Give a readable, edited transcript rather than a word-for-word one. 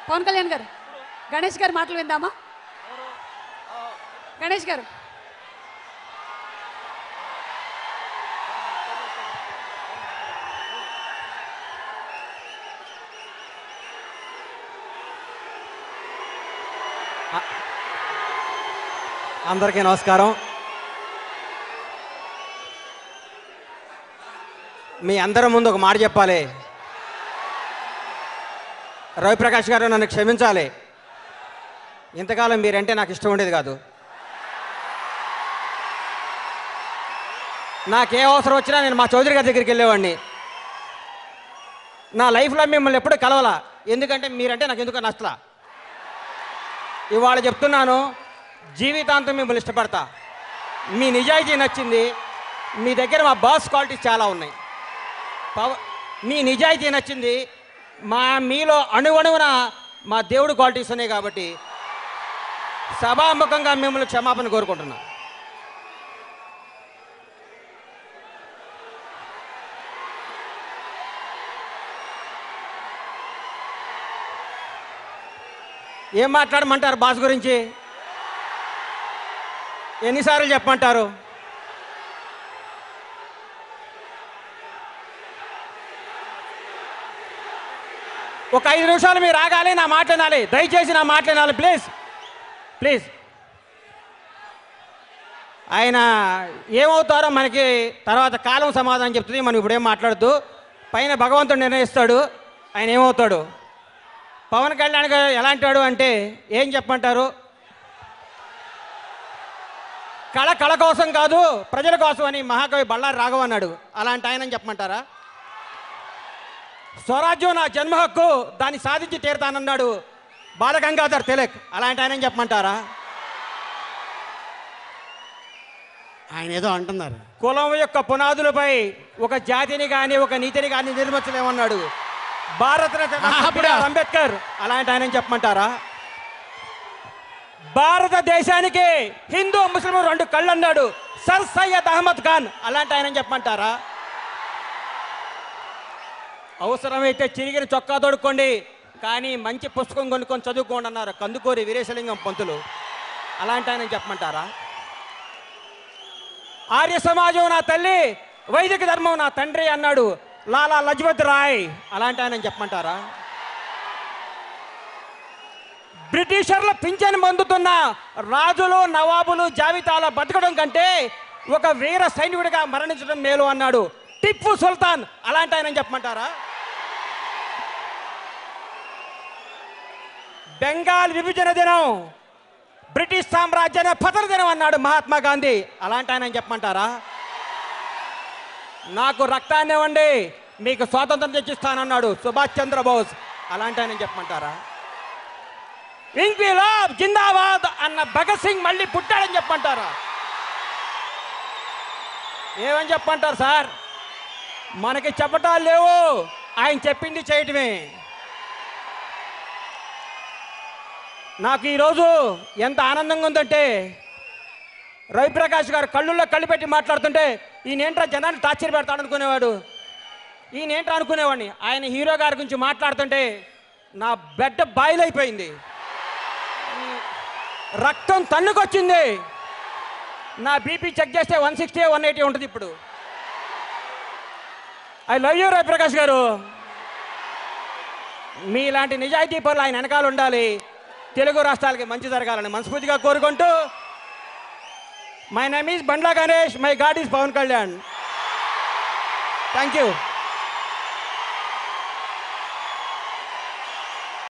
పవన్ కళ్యాణ్ గారు, గణేష్ గారు మాటలు విందామా? గణేష్ గారు. అందరికీ నమస్కారం. మీ అందరి ముందు ఒక మాట చెప్పాలి. రవిప్రకాష్ గారు నన్ను క్షమించాలి. ఇంతకాలం మీరంటే నాకు ఇష్టం ఉండేది కాదు. నాకే అవసరం వచ్చినా నేను మా చౌదరి గారి దగ్గరికి వెళ్ళేవాడిని. నా లైఫ్లో మిమ్మల్ని ఎప్పుడు కలవాలా, ఎందుకంటే మీరంటే నాకు ఎందుకో నచ్చలా. ఇవాళ చెప్తున్నాను, జీవితాంతం మిమ్మల్ని ఇష్టపడతా. మీ నిజాయితీ నచ్చింది. మీ దగ్గర మా బాస్ క్వాలిటీస్ చాలా ఉన్నాయి. మీ నిజాయితీ నచ్చింది. మీలో అణువణువున మా దేవుడు క్వాలిటీస్ ఉన్నాయి. కాబట్టి సభాముఖంగా మిమ్మల్ని క్షమాపణ కోరుకుంటున్నా. ఏం మాట్లాడమంటారు బాస్ గురించి? ఎన్నిసార్లు చెప్పమంటారు? ఒక 5 నిమిషాలు మీరు ఆగాలి, నా మాట్లాడాలి. దయచేసి నా మాట్లాడాలి ప్లీజ్ ప్లీజ్. ఆయన ఏమవుతారో మనకి తర్వాత కాలం సమాధానం చెప్తుంది. మనం ఇప్పుడేం మాట్లాడద్దు. పైన భగవంతుడు నిర్ణయిస్తాడు ఆయన ఏమవుతాడు. పవన్ కళ్యాణ్ గారు ఎలాంటి వాడు అంటే ఏం చెప్పమంటారు? కళ కోసం కాదు ప్రజల కోసం అని మహాకవి బళ్ళారి రాఘవ అన్నాడు. అలాంటి ఆయన చెప్పమంటారా? స్వరాజ్యం నా జన్మ హక్కు, దాన్ని సాధించి తీరుతానన్నాడు బాలగంగాధర్ తిలక్. అలాంటి ఆయన చెప్పమంటారా? ఆయన ఏదో అంటున్నారు, కులం యొక్క పునాదులపై ఒక జాతిని కానీ ఒక నీతిని కానీ నిర్మించలేమన్నాడు భారతరత్న అంబేద్కర్. అలాంటి ఆయన చెప్పమంటారా? భారతదేశానికి హిందూ ముస్లిం 2 కళ్ళు అన్నాడు సర్ సయ్యద్ అహ్మద్ ఖాన్. అలాంటి ఆయన చెప్పమంటారా? అవసరమైతే చిరిగిన చొక్కా తోడుకోండి, కానీ మంచి పుస్తకం కొనుక్కొని చదువుకోండి అన్నారు కందుకూరి వీరేశలింగం పంతులు. అలాంటి ఆయన చెప్పమంటారా? ఆర్య సమాజం నా తల్లి, వైదిక ధర్మం నా తండ్రి అన్నాడు లాలా లజపత్ రాయ్. అలాంటి ఆయన చెప్పమంటారా? బ్రిటిషర్ల పింఛను పొందుతున్న రాజులు నవాబులు జాబితాలో బతకడం కంటే ఒక వీర సైనికుడిగా మరణించడం మేలు అన్నాడు టిప్పు సుల్తాన్. అలాంటి ఆయన చెప్పమంటారా? బెంగాల్ విభజన దినం, బ్రిటిష్ సామ్రాజ్యాన్ని పతన దినం అన్నాడు మహాత్మా గాంధీ. అలాంటి ఆయన చెప్పమంటారా? నాకు రక్తాన్ని ఇవ్వండి మీకు స్వాతంత్రం తెచ్చిస్తానన్నాడు సుభాష్ చంద్రబోస్. అలాంటి ఆయన చెప్పమంటారా? ఇంక్విలాబ్ జిందాబాద్ అన్న భగత్ సింగ్ మళ్ళీ పుట్టాడని చెప్పమంటారా? ఏమని చెప్పమంటారు సార్? మనకి చెప్పటాలు లేవు, ఆయన చెప్పింది చేయటమే. నాకు ఈరోజు ఎంత ఆనందంగా ఉందంటే, రవిప్రకాష్ గారు కళ్ళుల్లో కళ్ళు పెట్టి మాట్లాడుతుంటే ఈయనేంట్రా జనాన్ని టార్చర్ పెడతాడు అనుకునేవాడు, ఈయనేంట్రా అనుకునేవాడిని. ఆయన హీరో గారి గురించి మాట్లాడుతుంటే నా బెడ్ బాయిల్ అయిపోయింది, రక్తం తన్నుకొచ్చింది. నా బీపీ చెక్ చేస్తే 160 180 ఉంటుంది ఇప్పుడు. ఐ లవ్ యూ రవిప్రకాష్ గారు. మీలాంటి నిజాయితీ పనులు ఆయన వెనకాల ఉండాలి. తెలుగు రాష్ట్రాలకి మంచి జరగాలని మనస్ఫూర్తిగా కోరుకుంటూ, my name is Bandla Ganesh, my god is Pawan Kalyan. Thank you.